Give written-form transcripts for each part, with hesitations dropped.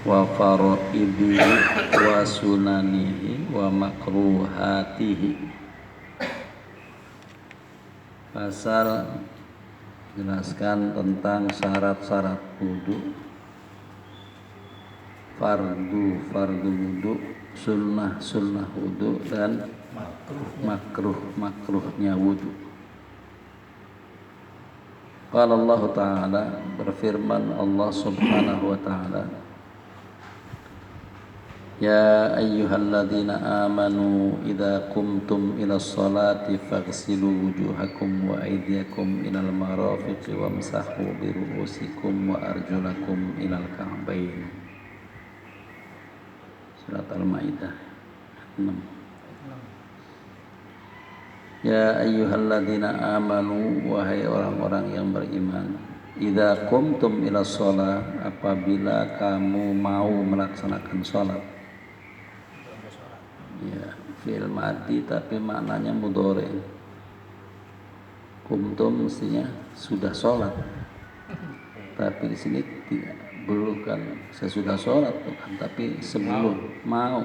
wa faraidihi wa sunanihi wa makruhatihi. Pasal jelaskan tentang syarat-syarat wudu, fardu wudu, sunnah wudu, dan makruhnya wudu. Qala Allah Ta'ala, berfirman Allah Subhanahu wa Ta'ala, Ya ayyuhalladzina amanu idza qumtum ila sholati faghsilu wujuhakum wa aydiyakum ilal marafiqi wamsahu bi ru'usikum wa arjulakum ilal ka'bayn. Surat Al-Maidah 6. Ya ayyuhalladzina amanu, wahai orang-orang yang beriman, idza qumtum ila shalah, apabila kamu mau melaksanakan salat. Ya, fi'il madi tapi maknanya mudhari. Qumtum mestinya sudah sholat, tapi di sini tidak, bukan sesudah sholat, bukan, tapi sebelum mau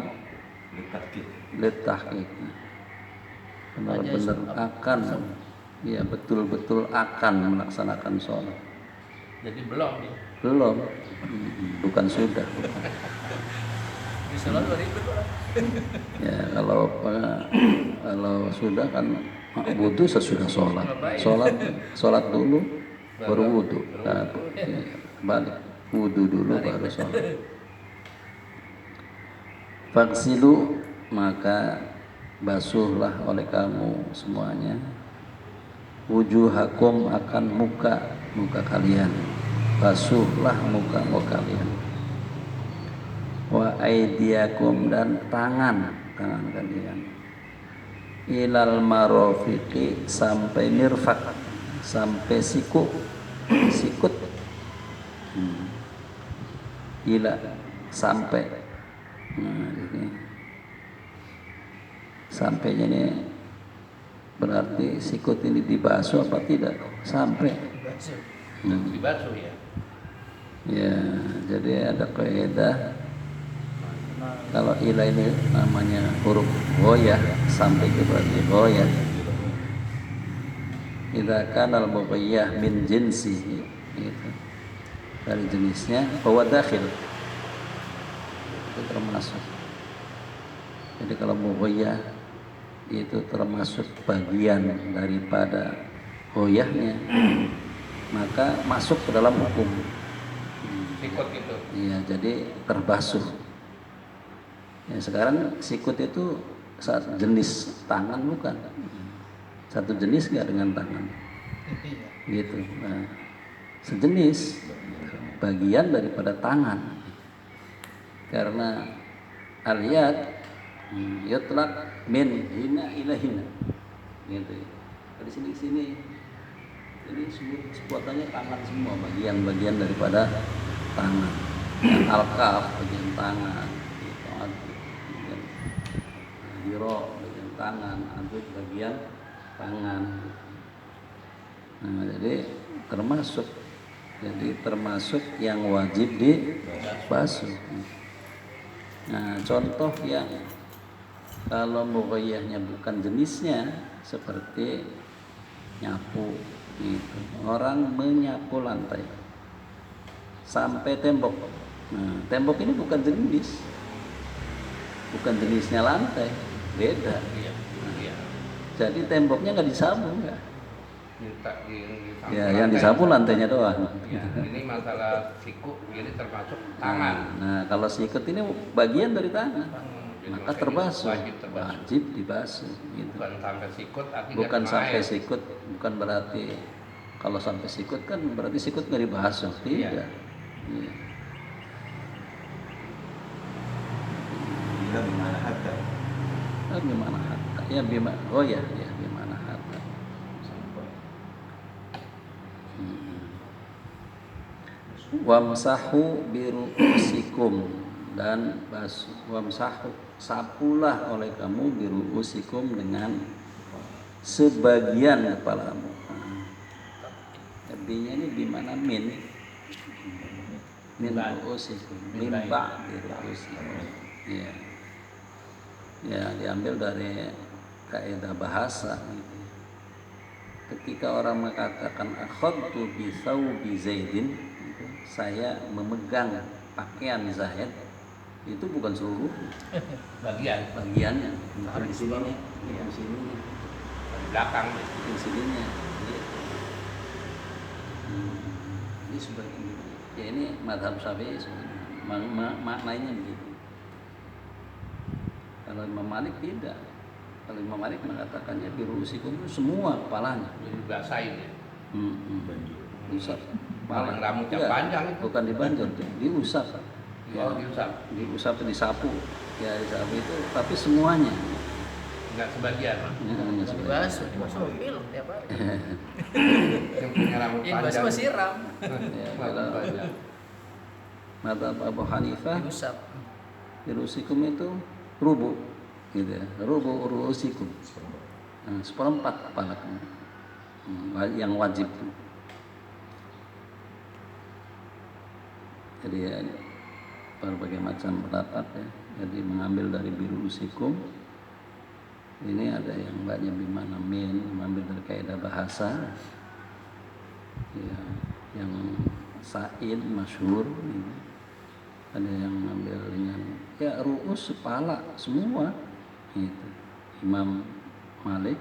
letahqiq, benar-benar akan, ya betul-betul akan melaksanakan sholat. Jadi belum, bukan sudah, bukan. Sholat ribet. Ya kalau sudah kan wudu sesudah sholat, dulu baru wudu, nah, balik wudu dulu baru sholat. Faghsilu, maka basuhlah oleh kamu semuanya, wujuhakum, akan muka kalian, basuhlah muka kalian, wa aidiakum, dan tangan kalian, ilal marafiqi, sampai mirfaq, sampai sikut, ila, sampai. Nah, ini sampainya ini berarti sikut ini dibasuh apa tidak? Sampai dibasuh ya. Ya, jadi ada kaidah. Kalau ila ini namanya huruf ghoyah, sampai itu berarti ghoyah. Idza kana al-mughayyah min jinsihi, gitu, dari jenisnya, bahwa dakhil, itu termasuk. Jadi kalau mughayyah itu termasuk bagian daripada ghoyahnya, maka masuk ke dalam hukum. Sikut itu. Iya, jadi terbasuh. Ya, sekarang sikut itu jenis tangan bukan? Satu jenis nggak dengan tangan? Gitu. Nah, sejenis, bagian daripada tangan. Karena al-yad yutlaq min hina ila hina. Gitu. Dari sini. Jadi sebutannya tangan semua, bagian-bagian daripada tangan. Yang al-kaf bagian tangan. Diro bagian tangan, adud bagian tangan. Nah, jadi termasuk yang wajib dibasuh. Nah, contoh yang kalau mughayyahnya bukan jenisnya, seperti nyapu, gitu. Orang menyapu lantai sampai tembok. Nah, tembok ini bukan jenisnya lantai, beda. Jadi temboknya nggak disapu, nggak. Ya, yang disapu lantainya doang. Ya, ini masalah sikut, ini termasuk tangan. Nah, kalau sikut ini bagian dari tangan, maka terbasuh, wajib dibasuh. Gitu. Bukan sampai sikut, bukan sampai sikut, bukan berarti kalau sampai sikut kan berarti sikut nggak dibasuh, tidak. Ya. Bimana hatta? Bimana hatta? Ya bimana? Oh ya, bimana hatta? Wamsahu biru'usikum, dan basuh, wamsahu, sapulah oleh kamu biru'usikum, dengan sebagian kepalamu. Lebihnya ini bimana min? min ru'usikum min ba'di ru'usikum. Ya. Ya, diambil dari kaidah bahasa gitu. Ketika orang mengatakan akhadtu bi thawbi Zaidin, gitu, saya memegang pakaian Zaid, itu bukan seluruh bagiannya. Mungkin di sini nih, di sini nih. Di belakang. Di sininya. Ini sebagian gitu. Ya ini mazhab Syafi'i maknanya begitu. Kalau Imam Malik tidak. Kalau Imam Malik mengatakannya birusikum itu semua kepalanya. Jadi dibasahin ya. Diusap. Paling rambutnya panjang itu. Bukan dibanjur, diusap. Oh, diusap. Diusap, disapu. Ya disapu itu, tapi semuanya. Enggak sebagian. Hanya sebagian. Dibasuh film tiap hari. Yang punya rambut Ini panjang. basuh siram. Ya, Rambut kalau panjang. mazhab Abu Hanifah Diusap. birusikum itu rubu, gitu ya. Rubu ruusikum. Nah, seperempat kepala kamu. Yang wajib. Jadi ya, berbagai macam pendapat ya. Jadi mengambil dari birusikum. Ini ada yang banyak bimana min, mengambil dari kaidah bahasa. Ya, yang sa'id masyhur gitu. Ada yang mengambil dengan ya ru'us kepala semua gitu. Imam Malik,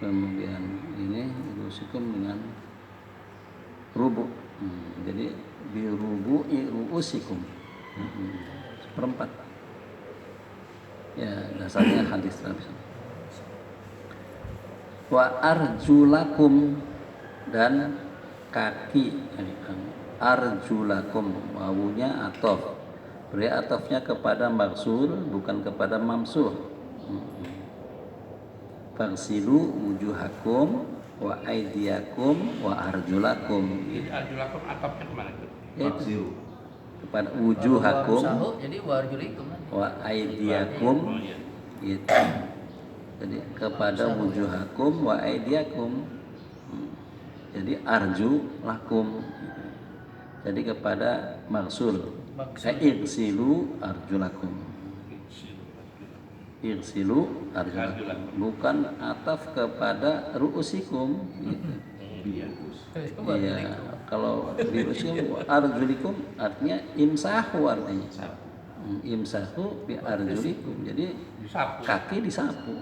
kemudian ini ru'usikum dengan rubu. Jadi birubu'i ru'usikum. Seperempat. Ya, dasarnya hadis Nabi. Wa arjulakum, dan kaki. Arjulakum, wawunya atof. Beri atofnya kepada maksul, bukan kepada mamsuh. Fagsilu wujuhakum wa aidiakum wa arjulakum. Jadi arjulakum atapnya kemana itu? Itu kepada wujuhakum Jadi warjulikum. wa aidiakum. Oh, iya. Gitu. Jadi kepada wujuhakum wa aidiakum. Jadi arju lakum. Jadi kepada maksul. Igsilu arjulakum. Igsilu arjulakum. Bukan ataf kepada ru'usikum gitu. Iya, kalau birusikum arjulikum artinya imsahu artinya. Imsahu bi arjulikum. Jadi Disapu. kaki disapu.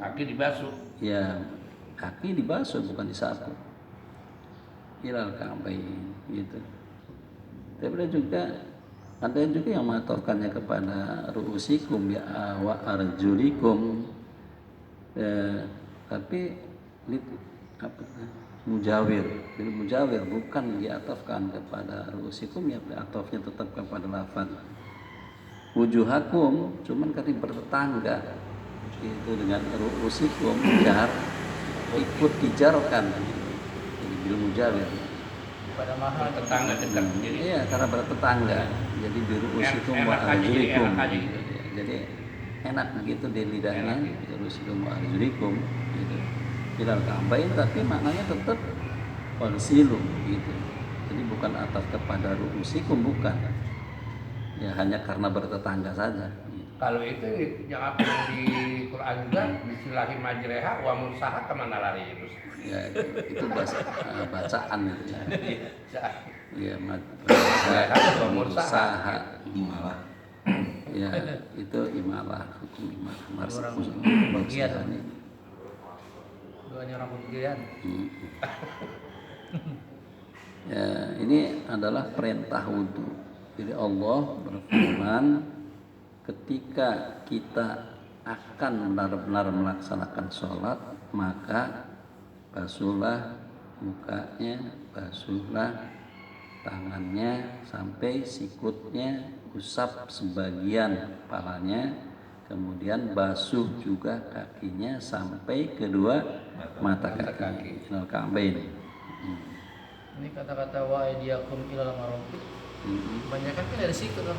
Kaki dibasuh. Ya, kaki dibasuh bukan disapu. Ilal ka'bain gitu. Tapi ada juga yang mengatofkannya kepada ru'usikum ya wa arjulikum. Tapi apa, mujawir, bil mujawir, bukan diatofkan kepada ru'usikum, ya atofnya tetap kepada lafaz wujuhakum, cuman karena bertetangga itu dengan ru'usikum jar, ikut dijarkan jadi bil mujawir Pada mahal Tetangga dekat. Jadi iya, karena bertetangga jadi biru'usikum wa Enak aja, arjulikum enak aja gitu. jadi enak begitu di lidahnya, Enak gitu. biru'usikum wa arjulikum gitu. Ilal ka'bain, tapi maknanya tetap wagsilu gitu. Jadi bukan ataf kepada ru'usikum, bukan. Ya hanya karena bertetangga saja. Gitu. kalau itu yang apa yang di Quran juga bisilahi majreha wa mursaha kemana lari itu? Ya itu bacaan itu ya. Ya mursaha Malah. ya itu imalah, hukum imalah marsa bagian. ini. Duanya rambut giliran. Ya, ini adalah perintah wudhu. Jadi Allah berfirman, ketika kita akan benar-benar melaksanakan sholat, maka basuhlah mukanya, basuhlah tangannya sampai sikutnya, usap sebagian kepalanya, kemudian basuh juga kakinya sampai kedua mata kaki. Ilal ka'bain. Ini kata-kata wa aydiyakum ilal marafiq. Kebanyakan kan dari sikut kan.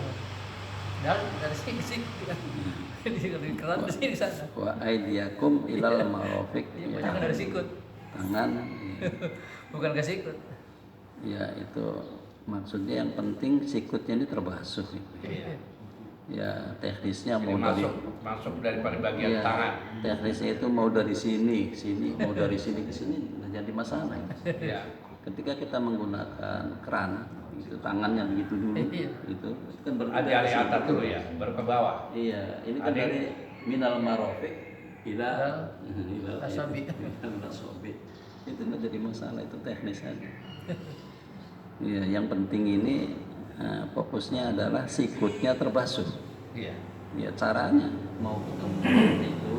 Dari sikut kan. Di keran di sana. Wa aidiakum ilal marafiq. Kebanyakan dari sikut. Tangan Bukan ke sikut. ya itu Maksudnya yang penting sikutnya ini terbasuh. Iya. Ya teknisnya Jadi mau dari masuk daripada bagian ya, tangan. teknisnya itu mau dari sini, mau dari sini ke sini, nggak jadi masalah. Iya. Ketika kita menggunakan keran, itu tangannya begitu dulu, itu kan berarti Ada dari di atas situ. dulu ya, baru ke bawah. Iya, ini kan Ada- dari minal marafiq ila asabi. asabi. Itu nggak jadi masalah, itu teknis aja. Iya, yang penting ini fokusnya adalah sikutnya terbasuh. Iya. Ya caranya mau kita seperti itu.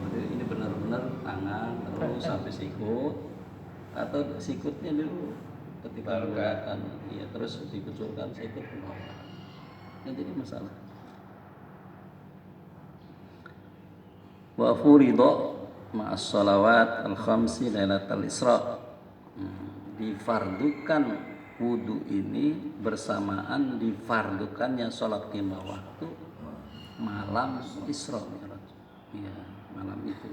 Jadi ini benar-benar tangan terus sampai sikut, atau sikutnya dulu ketika Baru menggunakan, iya terus dikucurkan sikut ke bawah. Nggak jadi masalah. Wa furido ma'as salawat al-khamsi lailatul Isra. Difardukan wudu ini bersamaan difardukannya sholat 5 waktu malam Isra Mi'raj. Ya, malam itu.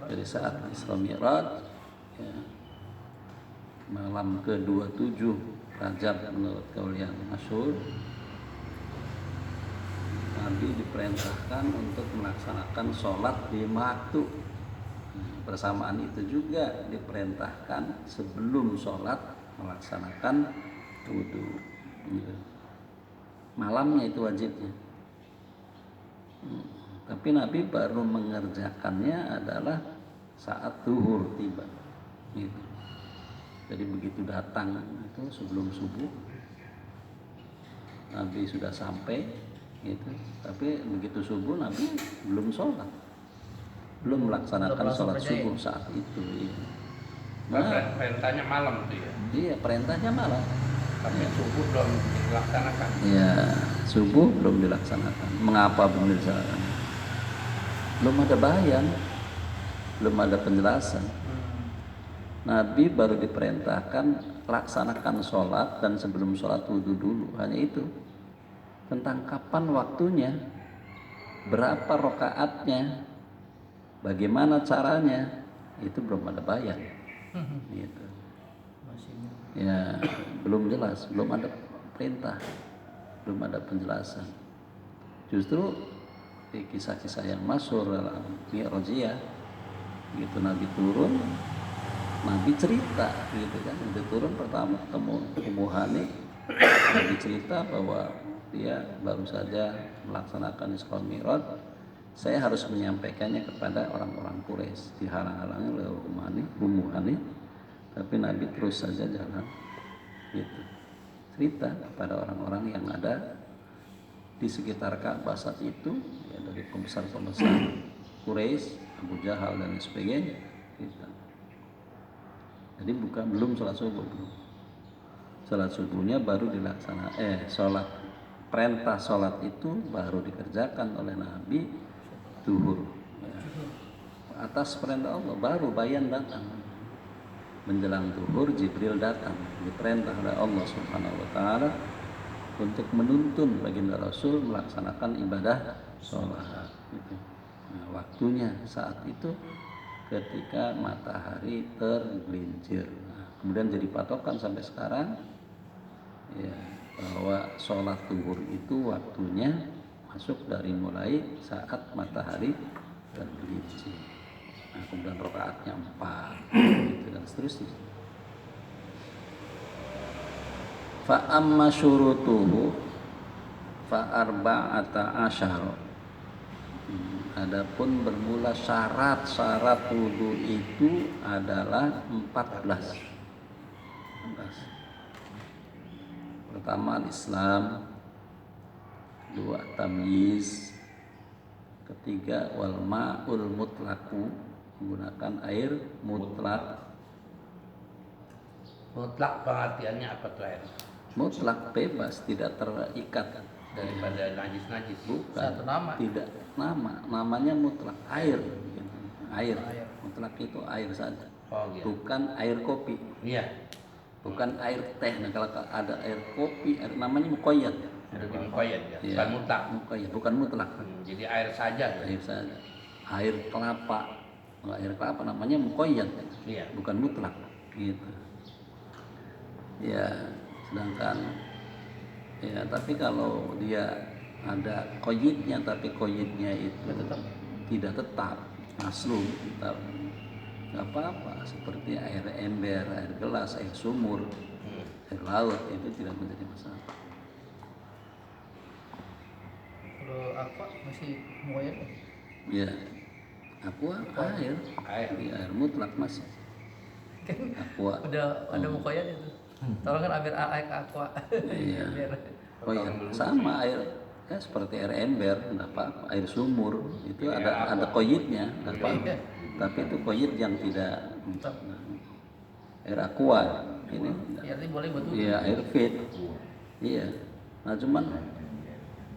Jadi saat Isra Mi'raj, ya, malam ke-27 Rajab menurut kaul yang masyhur, Nabi diperintahkan untuk melaksanakan sholat 5 waktu. Bersamaan itu juga diperintahkan sebelum sholat melaksanakan wudu. Malamnya itu wajibnya. Tapi Nabi baru mengerjakannya adalah saat zuhur tiba. Gitu. Jadi begitu datang itu sebelum subuh, Nabi sudah sampai. Gitu. Tapi begitu subuh Nabi belum sholat. Belum melaksanakan sholat subuh saat itu. Iya. Perintahnya malam tuh ya. Iya, perintahnya malam. Tapi subuh belum dilaksanakan. Iya, subuh belum dilaksanakan. Mengapa belum dilaksanakan? Belum ada bayan, belum ada penjelasan. Nabi baru diperintahkan laksanakan sholat dan sebelum sholat wudhu dulu. Hanya itu. Tentang kapan waktunya, berapa rokaatnya, bagaimana caranya, itu belum ada bayan. Gitu. Ya, belum jelas, belum ada perintah, belum ada penjelasan. Justru di kisah-kisah yang masyhur dalam Mi'rajiyah, gitu Nabi turun, Nabi cerita, gitu kan. Nabi turun pertama ketemu Ummu Hani, Nabi cerita bahwa dia baru saja melaksanakan Isra Mi'raj. Saya harus menyampaikannya kepada orang-orang Quraisy, dihalang-halangi oleh Ummu Hani, tapi Nabi terus saja jalan, gitu. Cerita kepada orang-orang yang ada di sekitar Ka'bah saat itu, ya, dari pembesar-pembesar Quraisy, Abu Jahal dan sebagainya, gitu. Jadi belum sholat subuh, belum. Sholat subuhnya baru dilaksanakan, perintah sholat itu baru dikerjakan oleh Nabi zuhur. Ya. Atas perintah Allah baru bayan datang. Menjelang zuhur Jibril datang, diperintah oleh Allah Subhanahu wa taala untuk menuntun baginda Rasul melaksanakan ibadah sholat. Gitu. Nah, waktunya saat itu ketika matahari tergelincir. Nah, kemudian jadi patokan sampai sekarang, ya, bahwa sholat zuhur itu waktunya masuk dari mulai saat matahari tergelincir. Nah, kemudian rakaatnya 4, gitu, dan seterusnya. Fa amma syurutuhu fa arba'ata asyara. Adapun bermula syarat-syarat wudu itu adalah 14. Pertama al-Islam, kedua tamyiz, ketiga wal ma'ul mutlaqu, menggunakan air mutlak. Mutlak pengertiannya apa tuh air? Mutlak bebas, tidak terikat Daripada najis-najis. bukan. Satu nama. Tidak namanya mutlak, air. Air. Mutlak itu air saja. Oh gitu. Bukan air kopi, Iya. bukan air teh. Nah, kalau ada air kopi, namanya muqayyad. Ada di muqayyad ya. Iya, Bukan mutlak. muqayyad, bukan mutlak. Jadi air saja. Ya? Air saja. Air kelapa. Kalau air kelapa namanya muqayyad, Iya. bukan mutlak. Gitu. Ya, sedangkan ya tapi kalau dia ada koyitnya tapi koyitnya itu tidak tetap maslum tetap nggak apa-apa, seperti air ember, air gelas, air sumur, air laut itu tidak menjadi masalah. Kalau aqua masih mukoyat ya? Ya, aqua air, ya, air mutlak masih. Aqua. Ada mukoyat itu. Tolong kan ambil air aqua. Iya. Biar Oh ya, sama air ya seperti air ember, nggak apa-apa. Air sumur itu ada koyitnya, nggak apa-apa. Tapi itu koyit yang tidak air aqua ini. ya, artinya boleh buat Iya, air fit. Iya. Nah cuman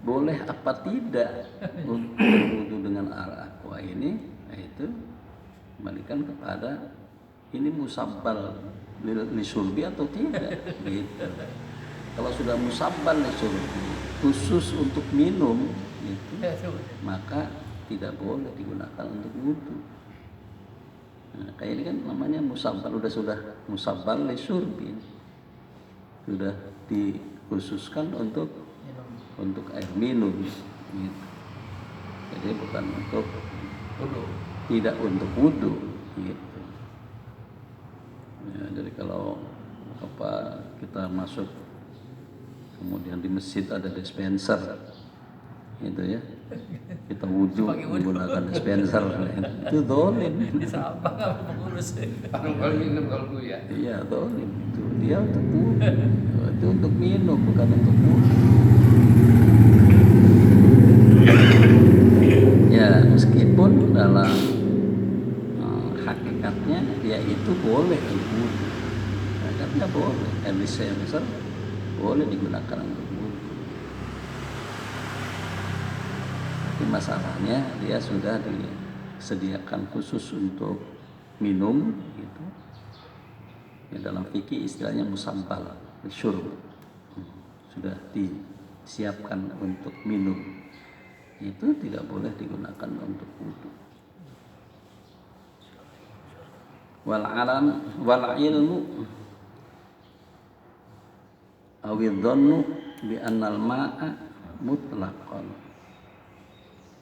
boleh apa tidak untuk berwudu dengan air aqua ini, nah itu kembalikan kepada ini musabbal lisurbi atau tidak gitu. Kalau sudah musabbal lisurbi khusus untuk minum gitu, maka tidak boleh digunakan untuk wudu. Nah, kayak ini kan namanya musabbal, sudah musabbal lisurbi, sudah dikhususkan untuk air minum gitu. Jadi bukan untuk wudu, tidak untuk wudu gitu. Ya, jadi kalau kita masuk kemudian di masjid ada dispenser gitu ya, kita wudu menggunakan dispenser itu dolim. di Sabang apa pengurus. Kalau minum kalau ya. Iya dolim, itu dia untuk wudu, itu untuk minum bukan untuk wudu. Ya meskipun dalam hakikatnya dia itu boleh untuk wudu, hakikatnya boleh, dispenser boleh digunakan untuk wudu. Tapi masalahnya dia sudah disediakan khusus untuk minum gitu. Ya, dalam fikih istilahnya musabbal syurb, sudah disiapkan untuk minum, itu tidak boleh digunakan untuk wudu. Wal ilmu awidhannu bi annal ma'a mutlaqan,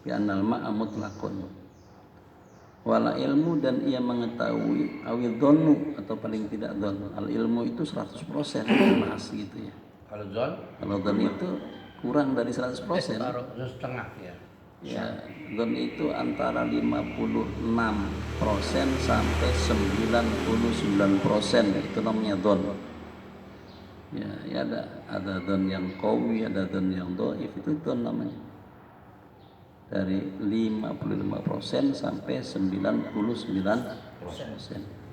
bi annal ma'a mutlaqan. Wala ilmu, dan ia mengetahui, awidhannu atau paling tidak dhon. Al ilmu itu 100% jelas gitu ya. Kalau dhon itu kurang dari 100%. setengah ya. Ya, dhon itu antara 56% sampai 99%, itu namanya dhon. Ya ada dhon yang qawi, ada dhon yang dhaif, itu dhon namanya. Dari 55% sampai 99%.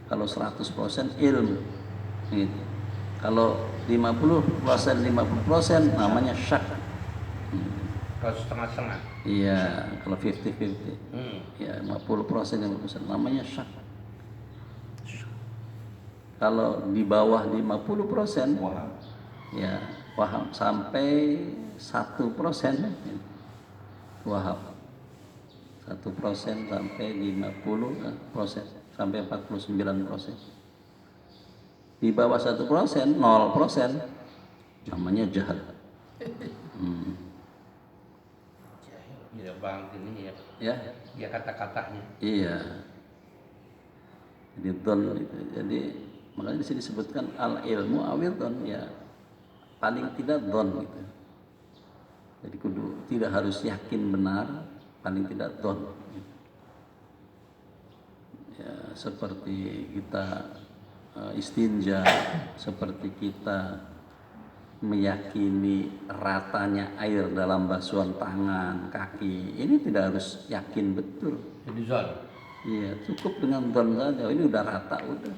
Kalau 100% ilmu. Gitu. Kalau 50% namanya syak. Kalau setengah-setengah. Iya, kalau 50-50. Ya, 50% namanya syak. Kalau di bawah 50%, ya waham, sampai 1% waham. 1% sampai 50%, sampai 49%. Di bawah 1%, 0%, namanya jahal. Tidak bang ini ya. Ya. Ya kata-katanya. Iya. Jadi don itu. Jadi makanya di sini disebutkan al ilmu awil don, ya paling tidak don gitu. Jadi kudu tidak harus yakin benar, paling tidak don. Ya seperti kita istinja, seperti kita meyakini ratanya air dalam basuhan tangan, kaki, ini tidak harus yakin betul. Jadi zon. Iya, cukup dengan don saja. Ini udah rata udah.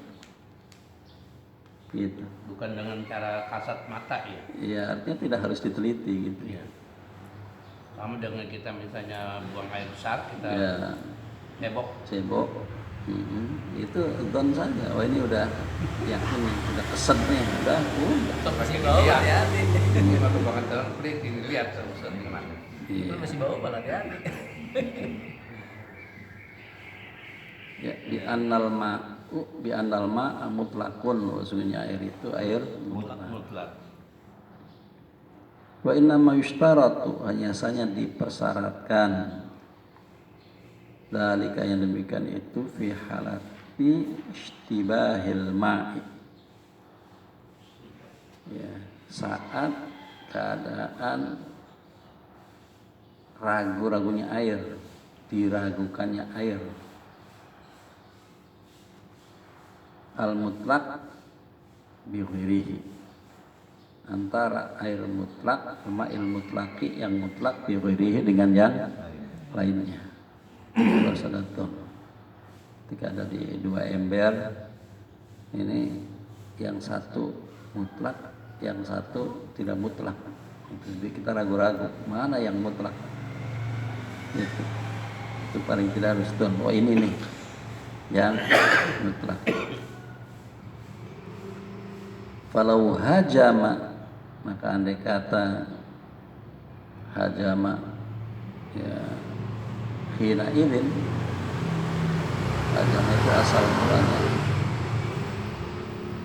Gitu. Bukan dengan cara kasat mata ya. Iya, artinya tidak harus diteliti gitu. Iya. Sama dengan kita misalnya buang air besar, kita cebok. Itu don saja. Oh ini udah yakin, udah keset nih, udah. Masih bau hati-hati. Ini waktu banget dalam kulit dilihat terus gimana. Itu masih bau malah hati-hati. Ya, di annal ma bi annal ma'a mutlaqun, sesungguhnya air itu air mutlak. Wa inna ma yushtaratu, hanya saja dipersyaratkan dalika yang demikian itu fi halati ishtibahil ma'i, ya, saat keadaan ragu-ragunya air, diragukannya air, al mutlak bi ghairihi, antara air mutlak sama il mutlaki yang mutlak bi ghairihi dengan yang lainnya. Ketika ada di dua ember ini, yang satu mutlak, yang satu tidak mutlak, jadi kita ragu-ragu mana yang mutlak. Itu paling tidak harus tahu, oh ini nih yang mutlak. Falau hajama, maka andai kata hajama, ya, hina idin, hajama itu asal mulanya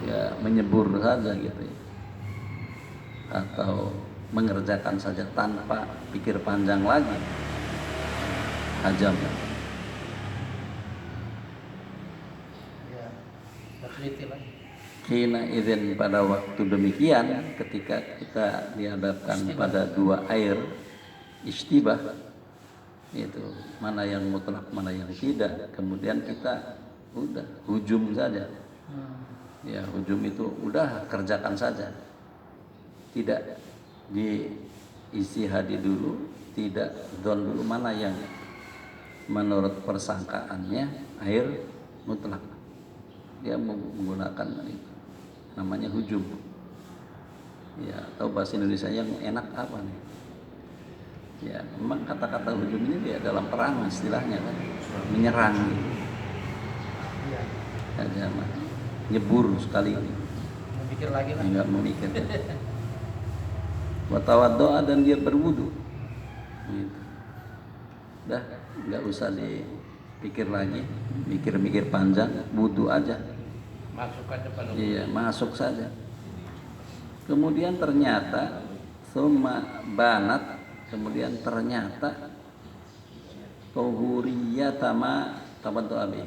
ya menyebur saja gitu ya, atau mengerjakan saja tanpa pikir panjang lagi, hajam. Ya, teliti lagi. Hina izin, pada waktu demikian, ketika kita dihadapkan pada dua air istibah, itu mana yang mutlak mana yang tidak, kemudian kita udah hujum saja, ya hujum itu udah kerjakan saja, tidak diistihadi dulu, tidak dzon dulu mana yang menurut persangkaannya air mutlak, dia menggunakan itu namanya hujum. Ya, atau bahasa Indonesia yang enak apa nih? Ya, memang kata-kata hujum ini dia dalam perang istilahnya kan, menyerang gitu. Ya, nyebur sekali. Mikir lagi lah. Enggak memikir. Watawaddoa, dan dia berwudu. Gitu. Dah, enggak usah dipikir lagi, mikir-mikir panjang, wudu aja. Masuk aja pada wudu. Iya, masuk saja. Kemudian ternyata summa banat, kemudian ternyata tuhuriyatama tawaddu abi,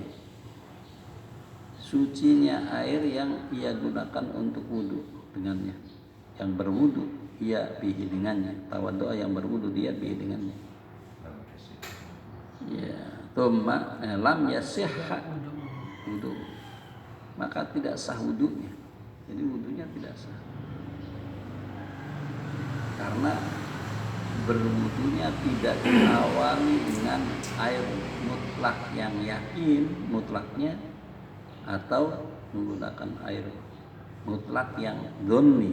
sucinya air yang ia gunakan untuk wudu dengannya, yang berwudu ia bihi dengannya, tawaddu yang berwudu dia bihi dengannya. Ya, thumma lam yasihha wudu, maka tidak sah wudunya. Jadi wudunya tidak sah karena berwudunya tidak diawali dengan air mutlak yang yakin mutlaknya, atau menggunakan air mutlak yang dzanni.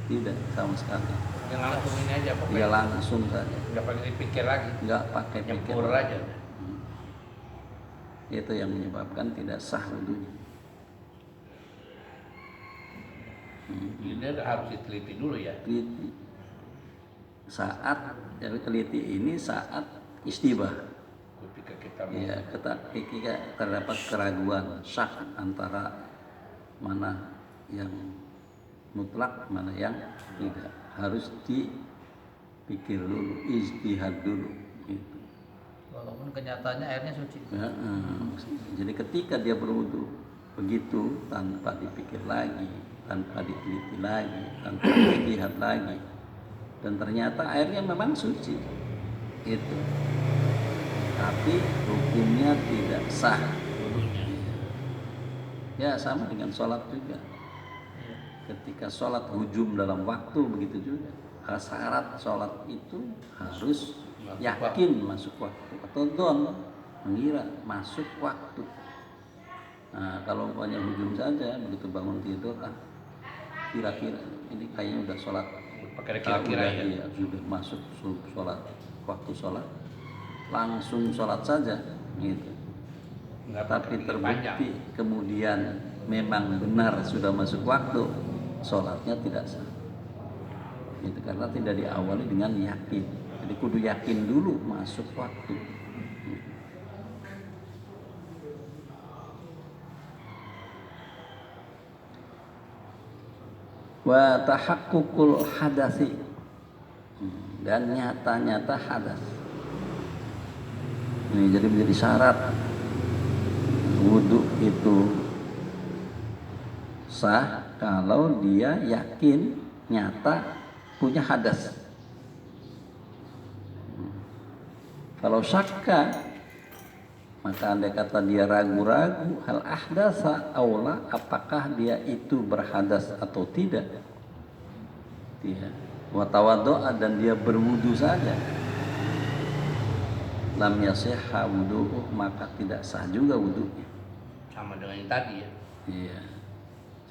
Tidak sama sekali. Yang langsung ini aja pokoknya. Dia langsung saja. Enggak pakai dipikir lagi. Enggak pakai pikir. Nyempur aja. Itu yang menyebabkan tidak sah wudunya. Ini harus diteliti dulu ya. Teliti. Saat jadi teliti ini saat istibah. Ketika kita mau Ya, ketika terdapat keraguan syak antara mana yang mutlak mana yang tidak, harus dipikir dulu, ijtihad dulu gitu. Walaupun kenyataannya airnya suci. Ya, jadi ketika dia berwudu begitu, tanpa dipikir lagi, tanpa diteliti lagi, tanpa ijtihad lagi, dan ternyata airnya memang suci itu, tapi hukumnya tidak sah. Ya, sama dengan sholat juga. Ketika sholat hujum dalam waktu, begitu juga syarat sholat itu harus yakin masuk waktu, atau dzon, mengira masuk waktu. Nah, kalau umpamanya hujum saja, begitu bangun tidur, kira-kira ini kayaknya udah sholat, pakai kira-kira ya sudah masuk sholat, waktu sholat, langsung sholat saja gitu. Tapi terbukti kemudian memang benar sudah masuk waktu, sholatnya tidak sah. Itu karena tidak diawali dengan yakin. Jadi kudu yakin dulu masuk waktu. wa tahaqqukul hadasi, dan nyata-nyata hadas. Ini jadi menjadi syarat wudu itu sah kalau dia yakin nyata punya hadas. Kalau syakka, maka andai kata dia ragu-ragu, hal ahdasa aula, apakah dia itu berhadas atau tidak, wa tawaddo'a, dan dia berwudu saja, lam yasihha wudu'uh, maka tidak sah juga wudunya. Sama dengan yang tadi ya. Iya.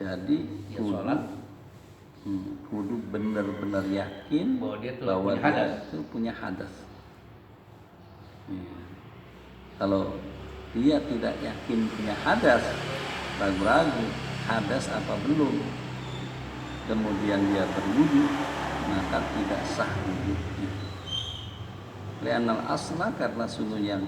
Jadi Ya, sholat wudu benar-benar yakin bahwa dia tuh bahwa punya dia hadas. itu punya hadas. Iya. Kalau dia tidak yakin punya hadas, ragu-ragu hadas apa belum, kemudian dia berwudu, maka tidak sah wudunya. Li'annal asla, karena sungguh yang